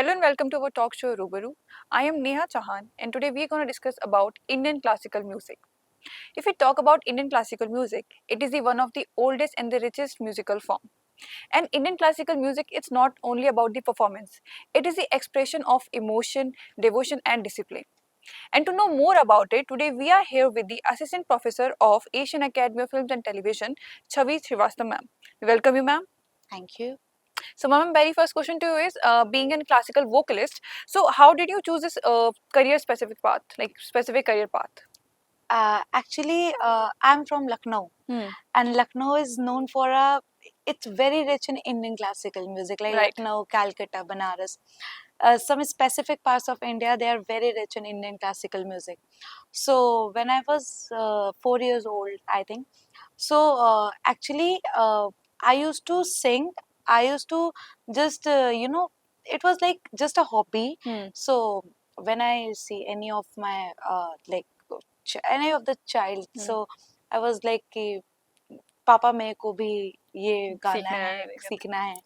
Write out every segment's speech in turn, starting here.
Hello and welcome to our talk show Rubaru. I am Neha Chauhan and today we are going to discuss about Indian classical music. If we talk about Indian classical music, it is one of the oldest and the richest musical form. And Indian classical music it's not only about the performance. It is the expression of emotion, devotion and discipline. And to know more about it, today we are here with the Assistant Professor of Asian Academy of Films and Television, Chavi Srivastava ma'am. We welcome you ma'am. Thank you. So, ma'am, very first question to you is being a classical vocalist. So, how did you choose this career specific path, like specific career path? I'm from Lucknow, Hmm. and Lucknow is known for it's very rich in Indian classical music, like Right. Lucknow, Calcutta, Banaras. Some specific parts of India, they are very rich in Indian classical music. So when I was 4 years old, I think, I used to sing. I used to it was like just a hobby. Hmm. So when I see any of my any of the child, so I was like कि पापा मेरे को भी ये गाना सीखना है, है, सीखना है.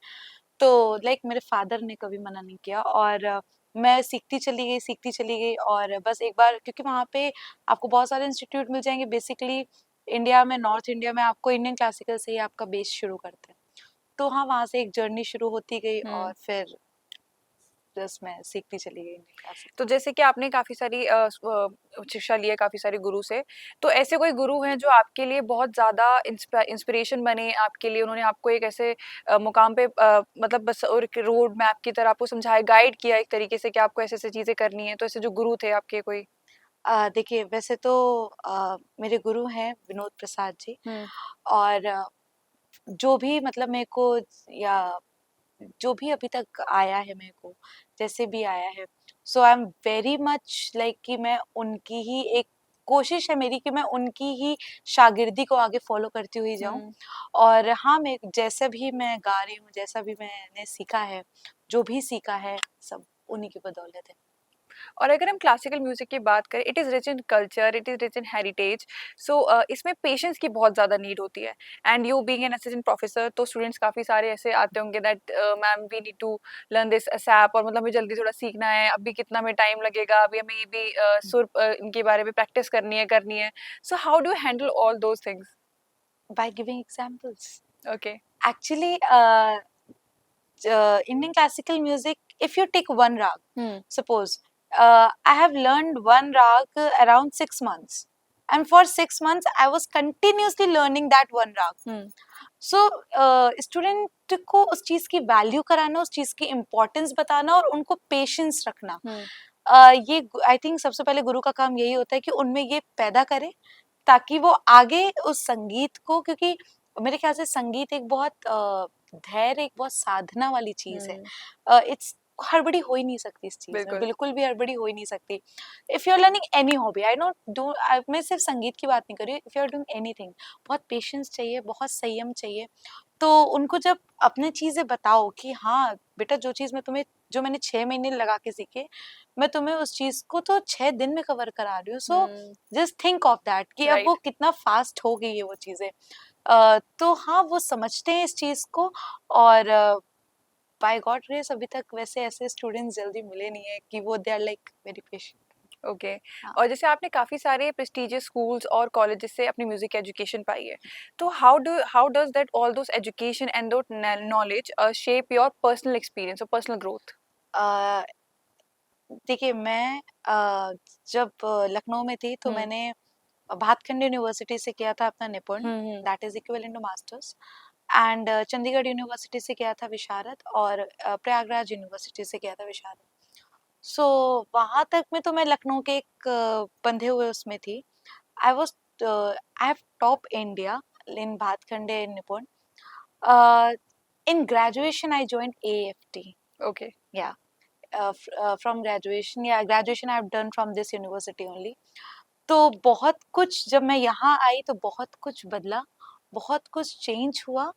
तो लाइक मेरे फादर ने कभी मना नहीं किया और मैं सीखती चली गई और बस एक बार क्योंकि वहाँ पे आपको बहुत सारे इंस्टीट्यूट मिल जाएंगे. बेसिकली इंडिया में, नॉर्थ इंडिया में आपको इंडियन क्लासिकल से ही आपका बेस शुरू करते हैं. तो हाँ, वहाँ से एक जर्नी शुरू होती गई और फिर बस मैं सीखती चली गई इंडियन क्लासिकल. तो जैसे कि आपने काफी सारी शिक्षा ली है काफी सारे गुरु से, तो ऐसे कोई गुरु हैं जो आपके लिए बहुत ज्यादा इंस्पिरेशन बने आपके लिए, उन्होंने आपको एक ऐसे मुकाम पे मतलब बस और रोड मैप की तरह आपको समझाया, गाइड किया एक तरीके से कि आपको ऐसे ऐसे चीजें करनी है, तो ऐसे जो गुरु थे आपके कोई? देखिए वैसे तो मेरे गुरु हैं विनोद प्रसाद जी. और जो भी मतलब मेरे को या जो भी अभी तक आया है मेरे को, जैसे भी आया है, so I am very much like कि मैं उनकी ही एक कोशिश है मेरी कि मैं उनकी ही शागिर्दी को आगे फॉलो करती हुई जाऊं. और हाँ, मैं जैसा भी मैं गा रही हूँ, जैसा भी मैंने सीखा है, जो भी सीखा है, सब उन्हीं की बदौलत है. और अगर हम क्लासिकल म्यूजिक की बात करें, it is rich in culture, it is rich in heritage. So इसमें पेशेंस की बहुत ज़्यादा नीड होती है. And you being an assistant professor, तो स्टूडेंट्स काफ़ी सारे ऐसे आते होंगे that ma'am we need to learn this ASAP, और मतलब हमें जल्दी थोड़ा सीखना है, अभी कितना में टाइम लगेगा, अभी हमें ये भी सुर इनके बारे में प्रैक्टिस करनी है. So how do you handle all those things? By giving examples. Okay. Actually, Indian classical music, if you take one rag, suppose I have learned one rag around 6 months, and for 6 months I was continuously learning that one rag. So student को उस चीज की value कराना, उस चीज की importance बताना और उनको पेशेंस रखना, ये आई थिंक सबसे पहले गुरु का काम यही होता है कि उनमें ये पैदा करे ताकि वो आगे उस संगीत को, क्योंकि मेरे ख्याल से संगीत एक बहुत धैर्य, एक बहुत साधना वाली चीज है. इट्स हड़बड़ी हो ही नहीं सकती इस चीज में, बिल्कुल भी हड़बड़ी हो ही नहीं सकती. If you are learning any hobby, I don't do, मैं सिर्फ संगीत की बात नहीं कर रही हूँ, if you are doing anything, बहुत पेशेंस चाहिए, बहुत संयम चाहिए. तो उनको जब अपने चीजें बताओ कि हाँ बेटा, जो मैंने 6 महीने लगा के सीखे, मैं तुम्हें उस चीज को तो 6 दिन में कवर करा रही हूँ. So just think of that कि अब वो कितना फास्ट हो गई है वो चीजें. तो हाँ, वो समझते हैं इस चीज को. और बाय गॉड ग्रेस अभी तक वैसे ऐसे स्टूडेंट्स जल्दी मिले नहीं है कि वो they are like very patient. Okay. और जैसे आपने काफ़ी सारे प्रेस्टिजियस स्कूल्स और कॉलेजेस से अपनी म्यूजिक एजुकेशन पाई है, तो how does that all those education and दोट knowledge shape your personal experience और पर्सनल ग्रोथ? देखिए मैं जब लखनऊ में थी तो मैंने भातखंड यूनिवर्सिटी से किया था अपना निपुण, that is equivalent to masters. And Chandigarh university से किया था विशारद, और प्रयागराज यूनिवर्सिटी से किया था विशारद. सो वहाँ तक में तो मैं लखनऊ के एक बंधे हुए उसमें थी. I was I have top India in Bhatkhande Nipun. In graduation I joined AFT. Okay. Yeah. From graduation, yeah, graduation I have done from this university only. तो बहुत कुछ जब मैं यहाँ आई तो बहुत कुछ बदला, बहुत कुछ चेंज हुआ.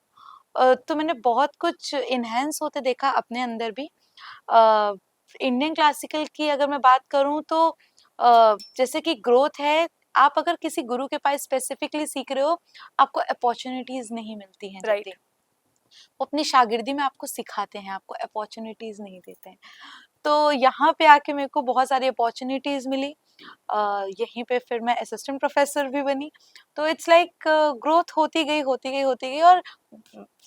तो मैंने बहुत कुछ इनहेंस होते देखा अपने अंदर भी. इंडियन क्लासिकल की अगर मैं बात करूँ तो जैसे कि ग्रोथ है, आप अगर किसी गुरु के पास स्पेसिफिकली सीख रहे हो, आपको अपॉर्चुनिटीज नहीं मिलती हैं जल्दी. वो अपनी शागिर्दी में आपको सिखाते हैं, आपको अपॉर्चुनिटीज नहीं देते हैं. तो यहाँ पे आके मेरे को बहुत सारी अपॉर्चुनिटीज मिली। यहीं पे फिर मैं असिस्टेंट प्रोफेसर भी बनी। तो इट्स लाइक ग्रोथ होती गई होती गई होती गई, और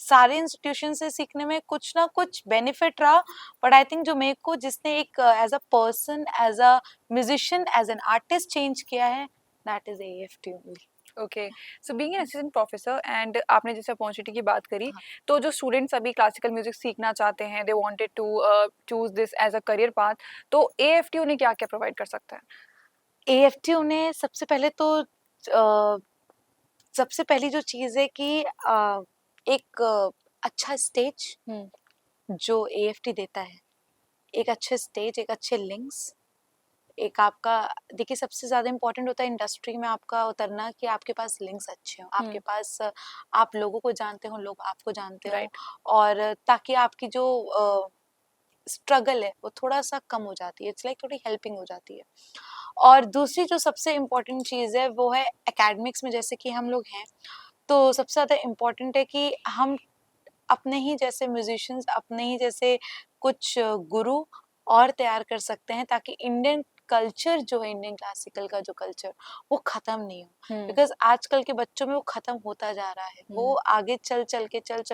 सारे इंस्टीट्यूशन से सीखने में कुछ ना कुछ बेनिफिट रहा। बट आई थिंक जो मेरे को जिसने एक as a person, as a musician, as an artist change किया है, that is AFT only. Okay, so being an assistant professor and आपने जैसे अपॉर्चुनिटी की बात करी, तो जो स्टूडेंट्स अभी क्लासिकल म्यूजिक सीखना चाहते हैं, they wanted to choose this as a career path, तो AFT उन्हें क्या क्या प्रोवाइड कर सकता है? AFT उन्हें सबसे पहले तो सबसे पहली जो चीज है कि एक अच्छा स्टेज जो AFT देता है, एक अच्छे स्टेज, एक अच्छे लिंक्स, एक आपका, देखिए सबसे ज्यादा इम्पोर्टेंट होता है इंडस्ट्री में आपका उतरना कि आपके पास लिंक्स अच्छे हो, आपके पास आप लोगों को जानते हो, लोग आपको जानते हो, राइट। और ताकि आपकी जो स्ट्रगल है वो थोड़ा सा कम हो जाती है, इट्स लाइक थोड़ी हेल्पिंग हो जाती है। और दूसरी जो सबसे इम्पोर्टेंट चीज़ है वो है एकेडमिक्स में, जैसे कि हम लोग हैं, तो सबसे ज़्यादा इम्पोर्टेंट है कि हम अपने ही जैसे म्यूजिशियंस, अपने ही जैसे कुछ गुरु और तैयार कर सकते हैं, ताकि इंडियन कल्चर जो है, इंडियन क्लासिकल का जो कल्चर, वो खत्म नहीं हो। बिकॉज आजकल के बच्चों में वो खत्म होता जा रहा है। वो आगे चल चल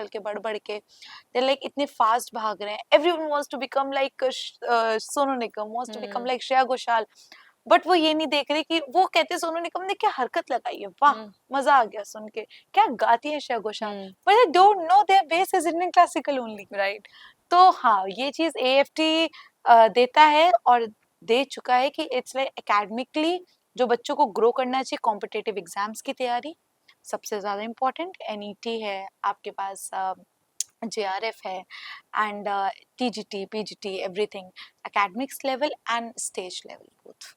के बढ़ बढ़ के दे लाइक इतने फास्ट भाग रहे हैं। Everyone wants to become like Sonu Nigam, wants to become like Shreya Ghoshal, but वो ये नहीं देख रहे कि वो कहते सोनू निगम ने क्या हरकत लगाई है, वाह मजा आ गया सुन के, क्या गाती है Shreya Ghoshal, but they don't know there base is Indian classical only. Right. तो हाँ, ये चीज AFT देता है और दे चुका है कि इट्स लाइक एकेडमिकली जो बच्चों को ग्रो करना चाहिए, कॉम्पिटिटिव एग्जाम्स की तैयारी सबसे ज्यादा इम्पोर्टेंट, NET है आपके पास, JRF है, and TGT, PGT, everything, academics level and stage level both.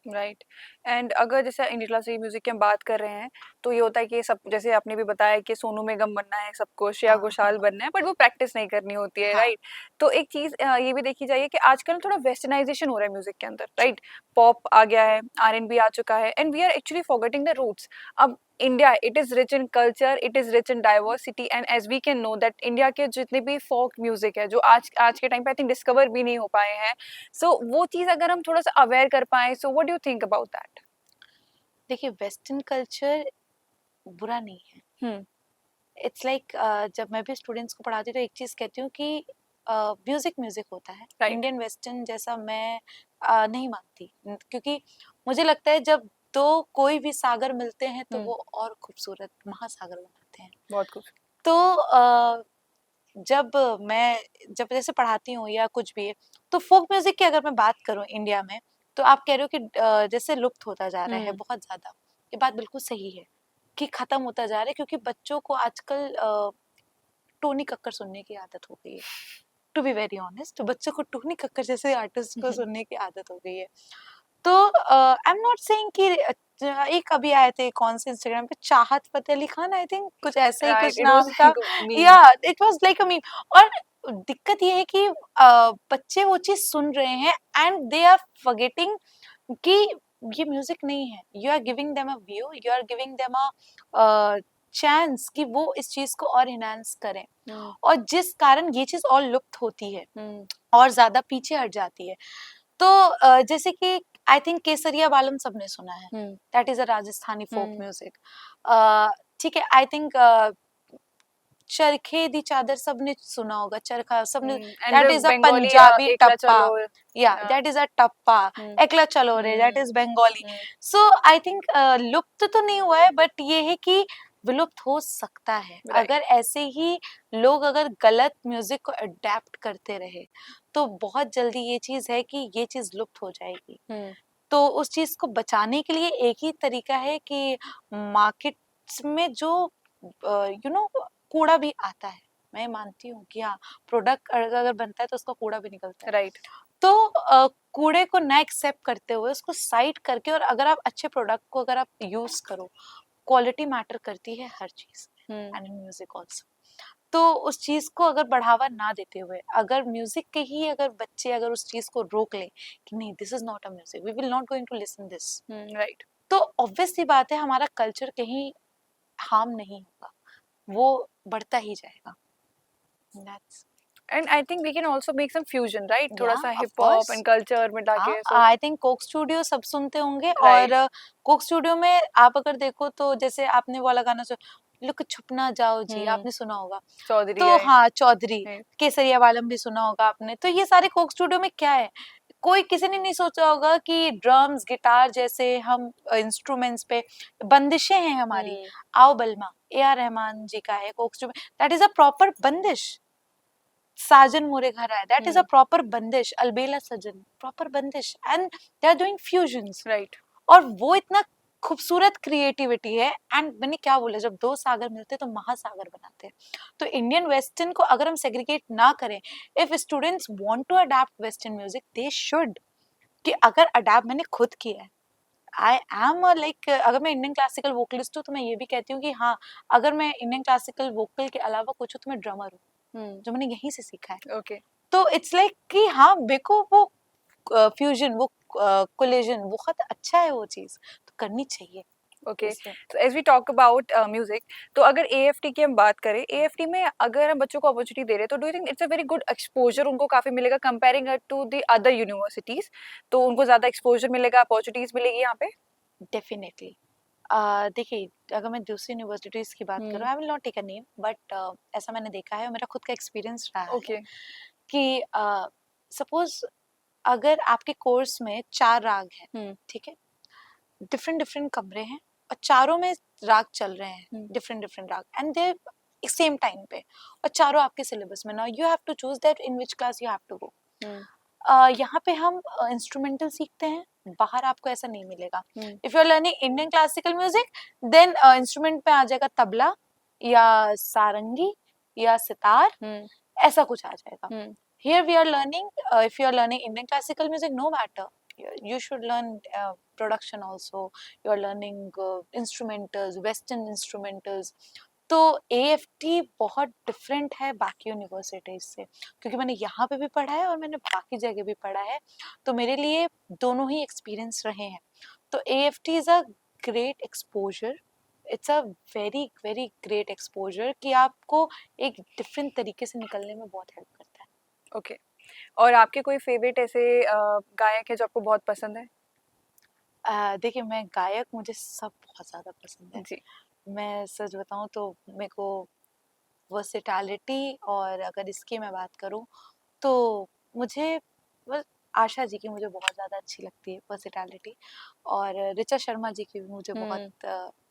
Right. And अगर जैसे इंडियन क्लासिकल म्यूजिक की हम बात कर रहे हैं, तो ये होता है कि सब, जैसे आपने भी बताया कि सोनू निगम बनना है सबको, श्रेया घोषाल बनना है, बट वो प्रैक्टिस नहीं करनी होती है, राइट। तो एक चीज ये भी देखी जाइए कि आजकल थोड़ा वेस्टर्नाइजेशन हो रहा है म्यूजिक के अंदर, राइट। पॉप आ गया है, R&B आ चुका है, and we are actually forgetting the roots. अब India, it is rich in culture, it is rich in diversity, and as we can know that India के जितने भी फोक म्यूजिक है, जो आज आज के टाइम पे आई थिंक डिस्कवर भी नहीं हो पाए हैं, सो वो चीज अगर हम थोड़ा सा अवेयर कर पाए, so what do you think about that? देखिए, वेस्टर्न कल्चर बुरा नहीं है। इट्स लाइक जब मैं भी स्टूडेंट्स को पढ़ाती हूँ तो एक चीज कहती हूँ कि म्यूजिक म्यूजिक होता है, राइट। इंडियन वेस्टर्न जैसा मैं नहीं मानती, क्योंकि मुझे लगता है जब दो कोई भी सागर मिलते हैं तो वो और खूबसूरत महासागर बनाते हैं। बहुत कुछ। तो जब मैं जब जैसे पढ़ाती हूँ या कुछ भी है, तो फोक म्यूजिक की अगर मैं बात करूँ इंडिया में, तो आप कह रहे हो कि जैसे लुप्त होता जा रहा है बहुत ज्यादा, ये बात बिल्कुल सही है कि खत्म होता जा रहा है, क्योंकि बच्चों को आजकल टोनी कक्कर सुनने की आदत हो गई है। टू बी वेरी ऑनेस्ट, तो बच्चों को टोनी कक्कर जैसे आर्टिस्ट को सुनने की आदत हो गई है। तो आई एम नॉट सेइंग कि एक अभी आए थे कौन से इंस्टाग्राम पे, चाहत फतेह अली खान, आई थिंक कुछ ऐसा ही राइट, कुछ इट वाज नाम था, या it was like a meme. और दिक्कत ये है कि बच्चे वो चीज सुन रहे हैं एंड दे आर फॉरगेटिंग कि ये म्यूजिक नहीं है। You are giving them a view, you are giving them a chance कि वो इस चीज को और इनहांस करें, और जिस कारण ये चीज और लुप्त होती है और ज्यादा पीछे हट जाती है। तो जैसे कि आई थिंक केसरिया बालम सबने सुना है, that is a Rajasthani folk music. ठीक है, आई थिंक चरखे दी चादर सबने सुना होगा, चरखा सबने, and that the is a Bengali Punjabi एकला टप्पा, चलो, या दैट इज अ टप्पा, एकला चलो रे, that is Bengali. So I think लुप्त तो नहीं हुआ है, बट ये है कि विलुप्त हो सकता है अगर ऐसे ही लोग अगर गलत म्यूजिक को अडेप्ट करते रहे, तो बहुत जल्दी ये चीज है कि ये चीज लुप्त हो जाएगी। तो उस चीज को बचाने के लिए एक ही तरीका है कि मार्केट्स में जो यू नो कूड़ा भी आता है, मैं मानती हूँ कि हाँ, प्रोडक्ट अगर बनता है तो उसका कूड़ा भी निकलता है, राइट। तो कूड़े को ना एक्सेप्ट करते हुए उसको साइड करके, और अगर आप अच्छे प्रोडक्ट को अगर आप यूज करो, क्वालिटी मैटर करती है हर चीज एंड इन म्यूजिक ऑल्सो। तो उस चीज को अगर बढ़ावा ना देते हुए, अगर म्यूजिक के ही अगर बच्चे अगर उस चीज को रोक ले कि नहीं, this is not a music, we will not going to listen this, right. तो ऑब्वियस सी बात है हमारा कल्चर कहीं हार्म नहीं होगा, वो बढ़ता ही जाएगा। That's And I think we can also make some fusion, right? थोड़ा Yeah, सा of hip hop course. and culture मिला हाँ, के, so I think Coke studio सब सुनते होंगे right. और कोक स्टूडियो में आप अगर देखो तो जैसे आपने वाला गाना जो लुक छुप ना जाओ जी आपने सुना होगा चौधरी तो है. हाँ चौधरी Right. केसरिया वालम भी सुना होगा आपने तो ये सारे कोक स्टूडियो में क्या है कोई किसी ने नहीं सोचा होगा कि ड्रम्स गिटार जैसे हम इंस्ट्रूमेंट्स पे बंदिशें हैं हमारी आओ बलमा ए आर रहमान जी का है Coke studio that is a proper बंदिश साजन मोरे घर आए that is a proper bandish Albela Sajan proper bandish and they are doing fusions Right. और वो इतना खूबसूरत क्रिएटिविटी है एंड मैंने क्या बोला जब दो सागर मिलते तो महासागर बनाते हैं तो इंडियन वेस्टर्न को अगर हम सेग्रीगेट ना करें if students want to adapt western music they should कि अगर अडैप्ट मैंने खुद किया है आई एम लाइक अगर मैं इंडियन क्लासिकल वोकलिस्ट हूँ तो मैं ये भी कहती हूँ कि हाँ अगर मैं इंडियन क्लासिकल वोकल के अलावा कुछ हूँ तो मैं ड्रमर हूँ जो मैंने यहीं से सीखा है Okay. तो इट्स लाइक कि हाँ देखो वो फ्यूजन वो कोलिजन बहुत अच्छा है वो चीज तो करनी चाहिए Okay. इसलिए So as we talk about music, तो अगर AFT की हम बात करें, AFT में अगर हम बच्चों को अपॉर्चुनिटी दे रहे हैं, तो do you think it's a very good exposure उनको काफी मिलेगा comparing to the other universities, तो उनको ज्यादा एक्सपोजर मिलेगा, अपॉर्चुनिटीज मिलेगी यहाँ पे? डेफिनेटली देखिए अगर मैं दूसरी यूनिवर्सिटीज की बात करूँ I will not take a name but ऐसा मैंने देखा है और मेरा खुद का एक्सपीरियंस रहा है Okay. कि सपोज अगर आपके कोर्स में 4 राग हैं ठीक है डिफरेंट डिफरेंट कमरे हैं और चारों में राग चल रहे हैं different different raga and they same time पे और चारों आपके सिलेबस में now you have to choose that in which class you have to go यहाँ पे हम इंस्ट्रूमेंटल सीखते हैं बाहर आपको ऐसा नहीं मिलेगा if you are learning Indian classical music then instrument पे आ जाएगा तबला या सारंगी या सितार ऐसा कुछ आ जाएगा here we are learning if you are learning Indian classical music no matter you should learn production also you are learning instrumentals western instrumentals तो AFT बहुत डिफरेंट है बाकी यूनिवर्सिटीज से क्योंकि मैंने यहाँ पे भी पढ़ा है और मैंने बाकी जगह भी पढ़ा है तो मेरे लिए दोनों ही एक्सपीरियंस रहे हैं तो AFT is a great exposure it's a very very great exposure कि आपको एक डिफरेंट तरीके से निकलने में बहुत हेल्प करता है ओके और आपके कोई फेवरेट ऐसे गायक है जो आपको बहुत पसंद है? देखिए मैं गायक मुझे सब बहुत ज़्यादा पसंद है जी. मैं सच बताऊं तो मेरे को वर्सेटैलिटी और अगर इसकी मैं बात करूं तो मुझे बस आशा जी की मुझे बहुत ज़्यादा अच्छी लगती है वर्सेटैलिटी और ऋचा शर्मा जी की भी मुझे बहुत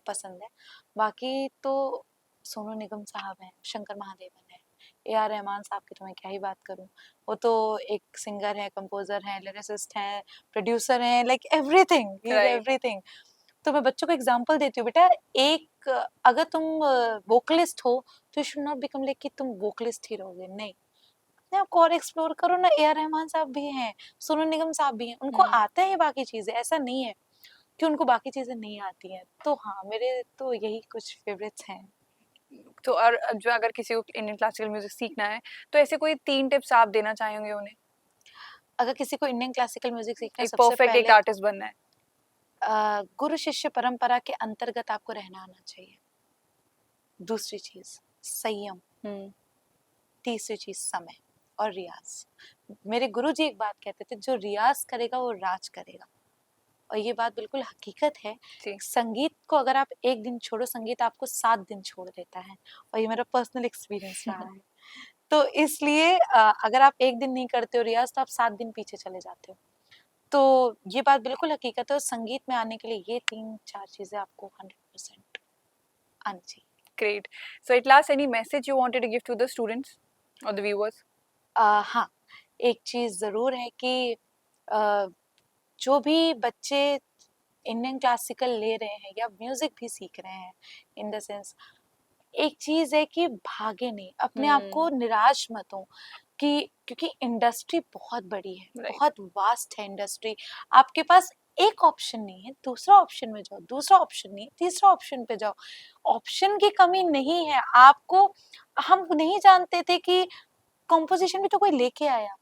पसंद है बाकी तो सोनू निगम साहब हैं शंकर महादेवन है AR रहमान साहब की तो मैं क्या ही बात करूं वो तो एक सिंगर है कंपोजर हैं लिरिसिस्ट हैं प्रोड्यूसर हैं like everything he is everything तो मैं बच्चों को एग्जांपल देती हूँ बेटा एक अगर तुम वोकलिस्ट हो तो you should not become like कि तुम वोकलिस्ट ही रहोगे नहीं अपने आप को और एक्सप्लोर करो ना AR रहमान साहब भी हैं सोनू निगम साहब भी हैं उनको आता है बाकी चीजें ऐसा नहीं है कि उनको बाकी चीजें नहीं आती हैं तो हाँ मेरे तो यही कुछ फेवरेट्स हैं तो और जो अगर किसी को इंडियन क्लासिकल म्यूजिक सीखना है तो ऐसे कोई 3 टिप्स आप देना चाहेंगे उन्हें? अगर किसी को इंडियन क्लासिकल म्यूजिक सीखना है एक सबसे परफेक्ट एक पहले आर्टिस्ट बनना है गुरु शिष्य परंपरा के अंतर्गत आपको रहना आना चाहिए दूसरी चीज संयम तीसरी चीज समय और रियाज मेरे गुरु जी एक बात कहते थे जो रियाज करेगा वो राज करेगा और ये बात बिल्कुल हकीकत है संगीत को अगर आप एक दिन छोड़ो संगीत आपको 7 दिन छोड़ देता है और ये मेरा पर्सनल एक्सपीरियंस रहा है तो इसलिए अगर आप एक दिन नहीं करते हो रियाज तो आप 7 दिन पीछे चले जाते हो तो ये बात बिल्कुल हकीकत है और संगीत में आने के लिए ये 3-4 चीजें आपको 100% आनी चाहिए Great. So at last, any message you wanted to give to the students or the viewers? हाँ एक चीज जरूर है कि जो भी बच्चे इंडियन क्लासिकल ले रहे हैं या म्यूजिक भी सीख रहे हैं इन द सेंस एक चीज है कि भागे नहीं अपने आप को निराश मत हो कि क्योंकि इंडस्ट्री बहुत बड़ी है बहुत वास्ट है इंडस्ट्री आपके पास एक ऑप्शन नहीं है दूसरा ऑप्शन में जाओ दूसरा ऑप्शन नहीं तीसरा ऑप्शन पे जाओ ऑप्शन की कमी नहीं है आपको हम नहीं जानते थे कि कॉम्पोजिशन भी तो कोई लेके आया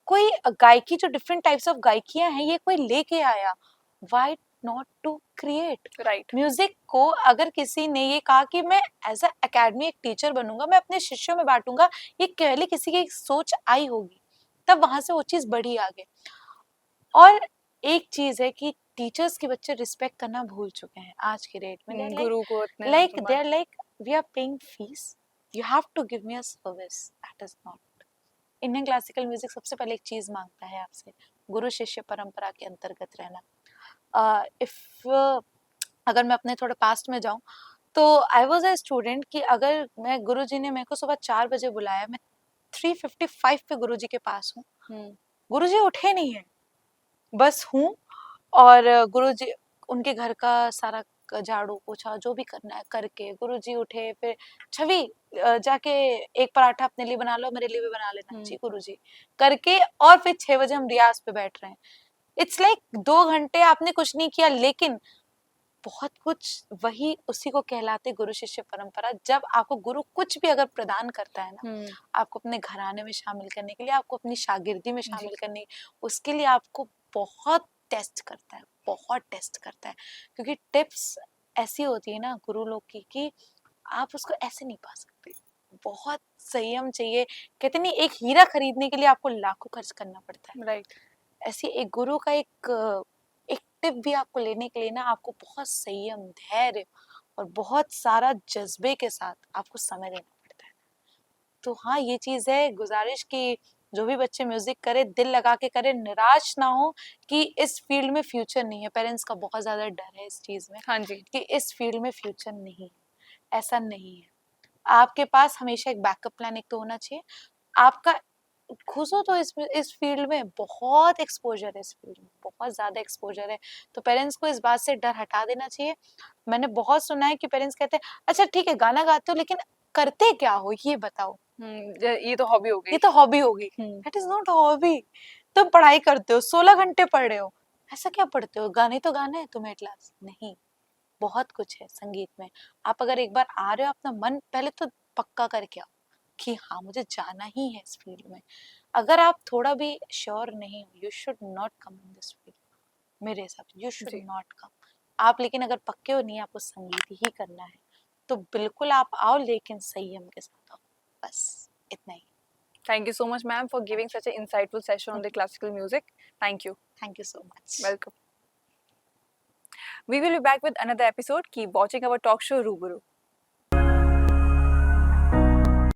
कोई गायकी जो डिफरेंट टाइप्स ऑफ गायकियां हैं ये कोई लेके आया why not to create. Right. Music को अगर किसी ने ये कहा कि मैं एज अ एकेडमी एक टीचर बनूंगा, मैं अपने शिष्यों में बांटूंगा, ये पहले किसी की एक सोच आई होगी, तब वहां से वो चीज बढ़ी आगे। और एक चीज है कि टीचर्स के बच्चे रिस्पेक्ट करना भूल चुके हैं आज के डेट में। गुरु को इतने like they are like we are paying fees, you have to give me a service. That is not. Indian classical music सबसे पहले एक चीज मांगता है आपसे, गुरु शिष्य परंपरा के अंतर्गत रहना। इफ अगर मैं अपने थोड़े पास्ट में जाऊं तो आई वॉज अ स्टूडेंट कि अगर मैं गुरुजी ने मेरे को सुबह 4 बजे बुलाया, मैं 3:55 पे गुरुजी के पास हूँ, गुरुजी उठे नहीं है, बस हूँ, और गुरुजी उनके घर का सारा झाड़ू पोछा जो भी करना है करके गुरुजी उठे, फिर छवि जाके एक पराठा अपने लिए बना लो, मेरे लिए भी बना लेना। जी गुरुजी करके, और फिर 6 बजे हम रियाज पे बैठ रहे हैं। इट्स लाइक 2 घंटे आपने कुछ नहीं किया, लेकिन बहुत कुछ वही उसी को कहलाते गुरु शिष्य परंपरा। जब आपको गुरु कुछ भी अगर प्रदान करता है ना, आपको अपने घराने में शामिल करने के लिए, आपको अपनी शागिर्दी में शामिल करने, उसके लिए आपको बहुत टेस्ट करता है, बहुत टेस्ट करता है। क्योंकि टिप्स ऐसी होती है ना गुरु लोग की कि आप उसको ऐसे नहीं पा सकते, बहुत संयम चाहिए। कहते नहीं, एक हीरा खरीदने के लिए आपको लाखों खर्च करना पड़ता है। राइट। ऐसी एक गुरु का एक टिप भी आपको लेने के लिए ना, आपको बहुत संयम, धैर्य और बहुत सारा जज्बे के साथ आपको समय देना पड़ता है। तो हाँ, ये चीज है, गुजारिश की जो भी बच्चे म्यूजिक करे दिल लगा के करे, निराश ना हो कि इस फील्ड में फ्यूचर नहीं है। पेरेंट्स का बहुत ज्यादा डर है इस चीज में, हाँ जी, कि इस फील्ड में फ्यूचर नहीं है। ऐसा नहीं है, आपके पास हमेशा एक बैकअप प्लान एक तो होना चाहिए। आपका घुसो तो इस फील्ड में बहुत एक्सपोजर है, इस फील्ड में बहुत ज्यादा एक्सपोजर है। तो पेरेंट्स को इस बात से डर हटा देना चाहिए। मैंने बहुत सुना है कि पेरेंट्स कहते हैं अच्छा ठीक है गाना गाते हो, लेकिन करते क्या हो ये बताओ। ये तो हॉबी हो गई, ये तो हॉबी होगी। That is not hobby. तुम पढ़ाई करते हो, 16 घंटे पढ़ रहे हो, ऐसा क्या पढ़ते हो? गाने तो गाना है तुम्हें क्लास नहीं, बहुत कुछ है संगीत में। आप अगर एक बार आ रहे हो, अपना मन पहले तो पक्का करके आओ कि हाँ मुझे जाना ही है इस फील्ड में। अगर आप थोड़ा भी श्योर नहीं हो, you should not come in this field. मेरे हिसाब से यू शुड नॉट कम। आप लेकिन अगर पक्के हो नहीं आपको संगीत ही करना है, तो बिल्कुल आप आओ, लेकिन संयम के साथ आओ, बस इतना ही। Thank you so much, ma'am, for giving such an insightful session on the classical music. Thank you. Thank you so much. Welcome. We will be back with another episode. Keep watching our talk show Ruburu.